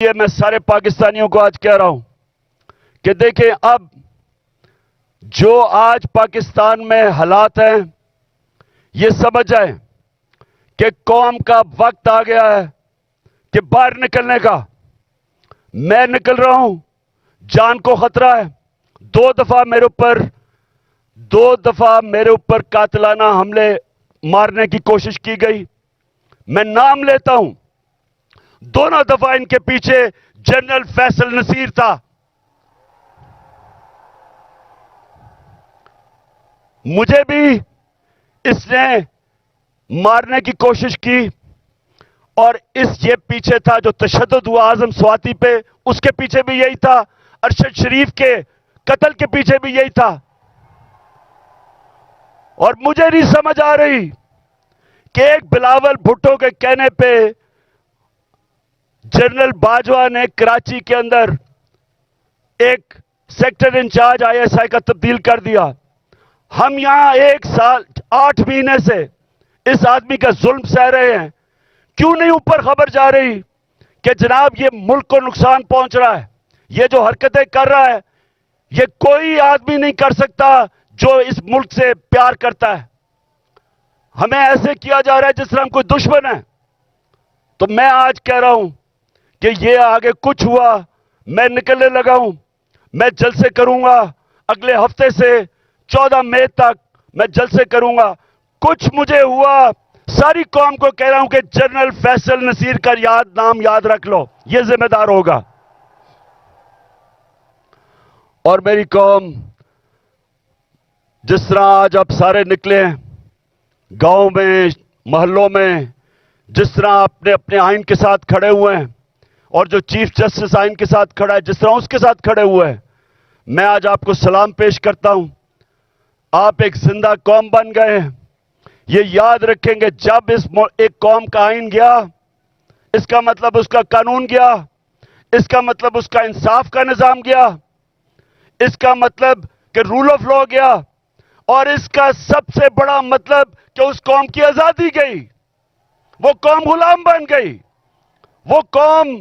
ये मैं सारे पाकिस्तानियों को आज कह रहा हूं कि देखें, अब जो आज पाकिस्तान में हालात हैं, ये समझ जाएं कि कौम का वक्त आ गया है कि बाहर निकलने का। मैं निकल रहा हूं, जान को खतरा है। दो दफा मेरे ऊपर कातिलाना हमले मारने की कोशिश की गई। मैं नाम लेता हूं, दोनों दफा इनके पीछे जनरल फैसल नसीर था। मुझे भी इसने मारने की कोशिश की और ये पीछे था जो तशद्दुद हुआ आजम स्वाति पे, उसके पीछे भी यही था। अरशद शरीफ के कत्ल के पीछे भी यही था। और मुझे नहीं समझ आ रही कि एक बिलावल भुट्टो के कहने पे जनरल बाजवा ने कराची के अंदर एक सेक्टर इंचार्ज आईएसआई का तब्दील कर दिया। हम यहां 1 साल 8 महीने से इस आदमी का जुल्म सह रहे हैं। क्यों नहीं ऊपर खबर जा रही कि जनाब ये मुल्क को नुकसान पहुंच रहा है, ये जो हरकतें कर रहा है ये कोई आदमी नहीं कर सकता जो इस मुल्क से प्यार करता है। हमें ऐसे किया जा रहा है जिस तरह हम कोई दुश्मन है। तो मैं आज कह रहा हूं कि ये आगे कुछ हुआ, मैं निकलने लगा हूं। मैं जलसे करूंगा अगले हफ्ते से 14 मई तक मैं जलसे करूंगा। कुछ मुझे हुआ, सारी कौम को कह रहा हूं कि जनरल फैसल नसीर का नाम याद रख लो, ये जिम्मेदार होगा। और मेरी कौम, जिस तरह आज आप सारे निकले हैं गांव में, मोहल्लों में, जिस तरह आपने अपने आइन के साथ खड़े हुए हैं और जो चीफ जस्टिस आइन के साथ खड़ा है जिस तरह उसके साथ खड़े हुए हैं, मैं आज आपको सलाम पेश करता हूं। आप एक जिंदा कौम बन गए हैं। ये याद रखेंगे, जब एक कौम का आइन गया, इसका मतलब उसका कानून गया, इसका मतलब उसका इंसाफ का निजाम गया, इसका मतलब कि रूल ऑफ लॉ गया, और इसका सबसे बड़ा मतलब कि उस कौम की आजादी गई। वो कौम गुलाम बन गई। वो कौम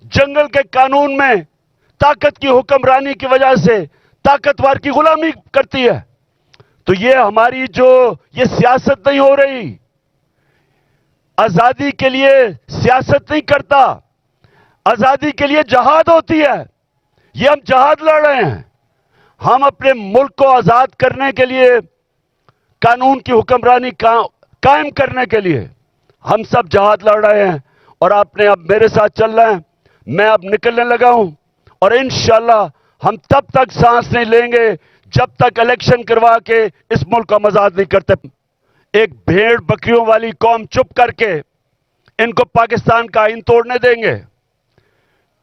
जंगल के कानून में ताकत की हुक्मरानी की वजह से ताकतवर की गुलामी करती है। तो ये हमारी ये सियासत नहीं हो रही। आजादी के लिए सियासत नहीं करता, आजादी के लिए जहाद होती है। ये हम जहाद लड़ रहे हैं। हम अपने मुल्क को आजाद करने के लिए, कानून की हुक्मरानी कायम करने के लिए हम सब जहाद लड़ रहे हैं। और आपने अब मेरे साथ चल रहे हैं। मैं अब निकलने लगा हूं और इंशाअल्लाह हम तब तक सांस नहीं लेंगे जब तक इलेक्शन करवा के इस मुल्क को आजाद नहीं करते। एक भेड़ बकरियों वाली कौम चुप करके इनको पाकिस्तान का आइन तोड़ने देंगे?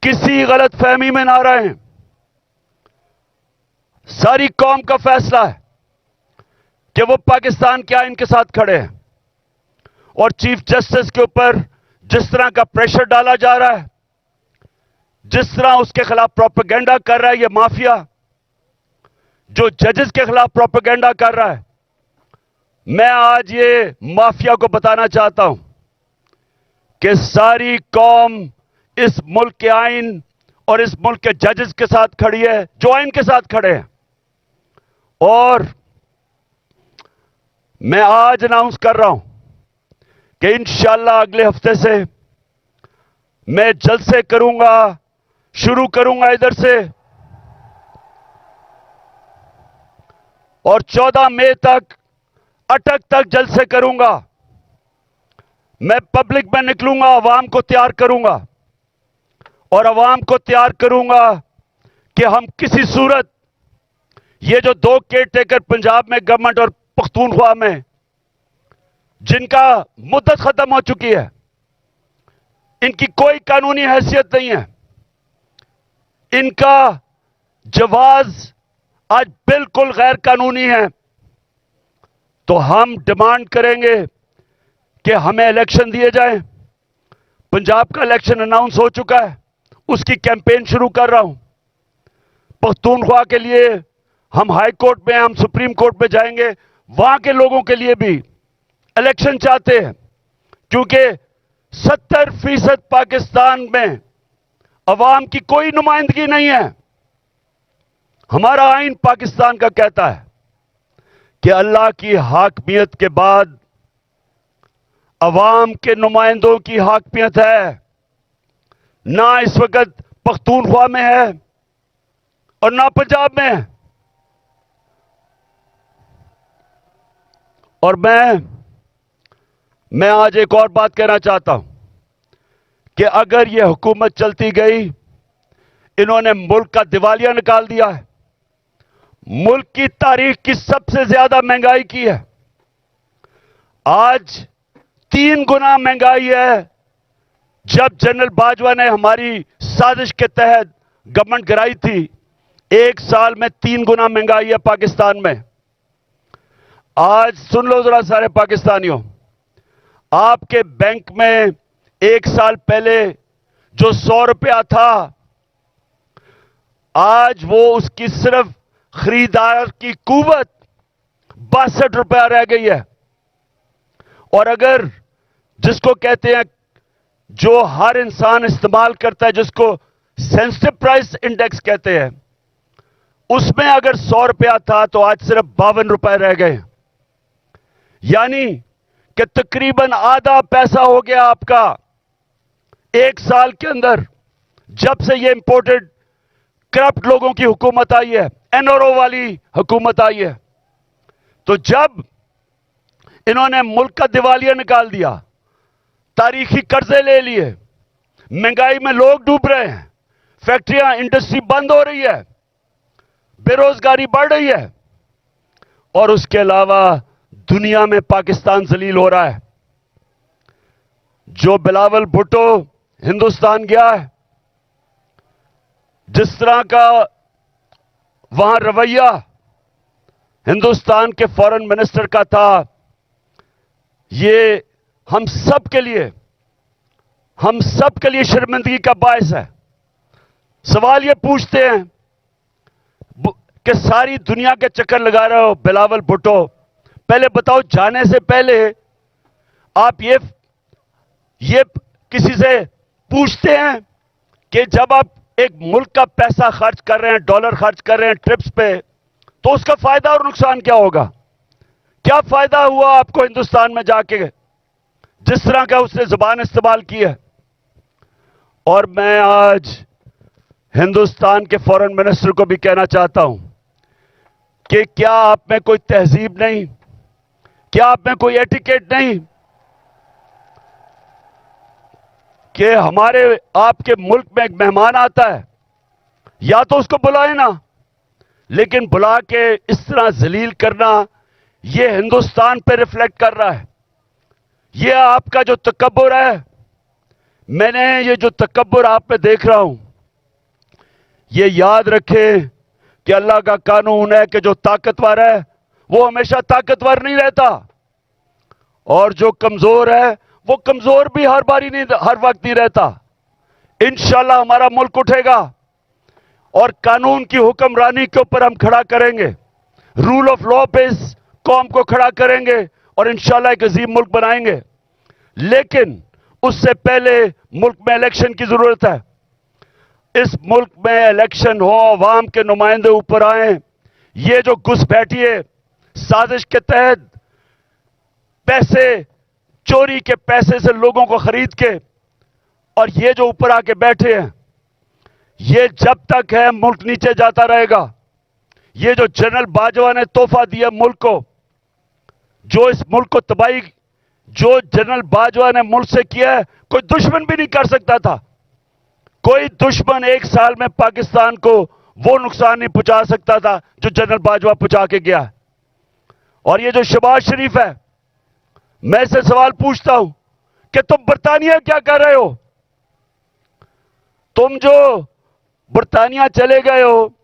किसी गलत फहमी में ना रहें। सारी कौम का फैसला है कि वो पाकिस्तान के आइन के साथ खड़े हैं। और चीफ जस्टिस के ऊपर जिस तरह का प्रेशर डाला जा रहा है, जिस तरह उसके खिलाफ प्रोपेगेंडा कर रहा है ये माफिया, जो जजेस के खिलाफ प्रोपेगेंडा कर रहा है, मैं आज ये माफिया को बताना चाहता हूं कि सारी कौम इस मुल्क के आइन और इस मुल्क के जजेस के साथ खड़ी है, जो आइन के साथ खड़े हैं। और मैं आज अनाउंस कर रहा हूं कि इंशाअल्लाह अगले हफ्ते से मैं जलसे करूंगा, शुरू करूंगा इधर से, और 14 मई तक अटक तक जलसे करूंगा। मैं पब्लिक में निकलूंगा, आवाम को तैयार करूंगा और आवाम को तैयार करूंगा कि हम किसी सूरत ये जो 2 केयरटेकर पंजाब में गवर्नमेंट और पख्तूनख्वा में, जिनका मुद्दत खत्म हो चुकी है, इनकी कोई कानूनी हैसियत नहीं है, इनका जवाज आज बिल्कुल गैर कानूनी है। तो हम डिमांड करेंगे कि हमें इलेक्शन दिए जाएं। पंजाब का इलेक्शन अनाउंस हो चुका है, उसकी कैंपेन शुरू कर रहा हूं। पख्तूनख्वा के लिए हम हाई कोर्ट में, हम सुप्रीम कोर्ट में जाएंगे। वहां के लोगों के लिए भी इलेक्शन चाहते हैं, क्योंकि 70% पाकिस्तान में अवाम की कोई नुमाइंदगी नहीं है। हमारा आइन पाकिस्तान का कहता है कि अल्लाह की हाकमियत के बाद अवाम के नुमाइंदों की हाकमियत है। ना इस वक्त पख्तूनख्वा में है और ना पंजाब में है। और मैं आज एक और बात कहना चाहता हूं कि अगर यह हुकूमत चलती गई, इन्होंने मुल्क का दिवालिया निकाल दिया है। मुल्क की तारीख की सबसे ज्यादा महंगाई की है। आज 3 गुना महंगाई है। जब जनरल बाजवा ने हमारी साजिश के तहत गवर्नमेंट गिराई थी, 1 साल में 3 गुना महंगाई है पाकिस्तान में। आज सुन लो जरा सारे पाकिस्तानियों, आपके बैंक में 1 साल पहले जो 100 रुपया था, आज वो उसकी सिर्फ खरीदार की कुवत 62 रुपया रह गई है। और अगर जिसको कहते हैं, जो हर इंसान इस्तेमाल करता है, जिसको सेंसिटिव प्राइस इंडेक्स कहते हैं, उसमें अगर 100 रुपया था तो आज सिर्फ 52 रुपए रह गए। यानी कि तकरीबन आधा पैसा हो गया आपका 1 साल के अंदर, जब से ये इंपोर्टेड करप्ट लोगों की हुकूमत आई है, एनआरओ वाली हुकूमत आई है। तो जब इन्होंने मुल्क का दिवालिया निकाल दिया, तारीखी कर्जे ले लिए, महंगाई में लोग डूब रहे हैं, फैक्ट्रियां इंडस्ट्री बंद हो रही है, बेरोजगारी बढ़ रही है, और उसके अलावा दुनिया में पाकिस्तान जलील हो रहा है। जो बिलावल भुट्टो हिंदुस्तान गया है, जिस तरह का वहां रवैया हिंदुस्तान के फॉरेन मिनिस्टर का था, ये हम सब के लिए शर्मिंदगी का बायस है। सवाल ये पूछते हैं कि सारी दुनिया के चक्कर लगा रहे हो बिलावल भुट्टो, पहले बताओ, जाने से पहले आप ये किसी से पूछते हैं कि जब आप एक मुल्क का पैसा खर्च कर रहे हैं, डॉलर खर्च कर रहे हैं ट्रिप्स पे, तो उसका फायदा और नुकसान क्या होगा? क्या फायदा हुआ आपको हिंदुस्तान में जाके, जिस तरह का उसने जुबान इस्तेमाल की है? और मैं आज हिंदुस्तान के फॉरेन मिनिस्टर को भी कहना चाहता हूं कि क्या आप में कोई तहजीब नहीं? क्या आप में कोई एटिकेट नहीं कि हमारे आपके मुल्क में एक मेहमान आता है, या तो उसको बुलाए ना, लेकिन बुला के इस तरह जलील करना, यह हिंदुस्तान पे रिफ्लेक्ट कर रहा है। यह आपका जो तकब्बुर है, मैंने ये जो तकब्बुर आप में देख रहा हूं, ये याद रखें कि अल्लाह का कानून है कि जो ताकतवर है वो हमेशा ताकतवर नहीं रहता, और जो कमजोर है वो कमजोर भी हर वक्त नहीं रहता। इंशाल्लाह हमारा मुल्क उठेगा और कानून की हुक्मरानी के ऊपर हम खड़ा करेंगे, रूल ऑफ लॉ पे इस कौम को खड़ा करेंगे और इंशाल्लाह एक अजीम मुल्क बनाएंगे। लेकिन उससे पहले मुल्क में इलेक्शन की जरूरत है। इस मुल्क में इलेक्शन हो, अवाम के नुमाइंदे ऊपर आए। ये जो घुसपैठिए साजिश के तहत पैसे, चोरी के पैसे से लोगों को खरीद के, और ये जो ऊपर आके बैठे हैं, ये जब तक है मुल्क नीचे जाता रहेगा। ये जो जनरल बाजवा ने तोहफा दिया मुल्क को, जो इस मुल्क को तबाही, जो जनरल बाजवा ने मुल्क से किया है, कोई दुश्मन भी नहीं कर सकता था। कोई दुश्मन 1 साल में पाकिस्तान को वो नुकसान नहीं पहुंचा सकता था जो जनरल बाजवा पहुंचा के गया। और ये जो शहबाज शरीफ है, मैं इससे सवाल पूछता हूं कि तुम बरतानिया क्या कर रहे हो? तुम जो बरतानिया चले गए हो,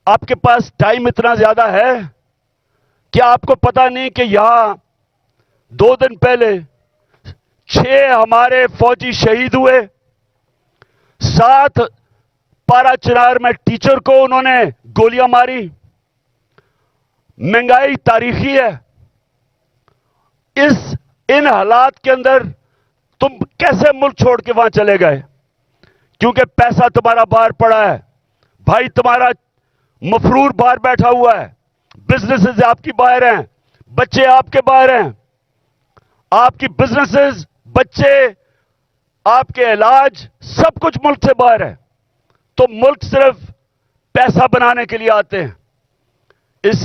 आपके पास टाइम इतना ज्यादा है? क्या आपको पता नहीं कि यहां 2 दिन पहले 6 हमारे फौजी शहीद हुए? 7 पारा चिनार में टीचर को उन्होंने गोलियां मारी। महंगाई तारीखी है। इन हालात के अंदर तुम कैसे मुल्क छोड़ के वहां चले गए? क्योंकि पैसा तुम्हारा बाहर पड़ा है, भाई तुम्हारा मफरूर बाहर बैठा हुआ है, बिजनेसेस आपकी बाहर हैं, बच्चे आपके बाहर हैं, आपकी बिजनेसेस, बच्चे, आपके इलाज, सब कुछ मुल्क से बाहर है। तो मुल्क सिर्फ पैसा बनाने के लिए आते हैं, इसलिए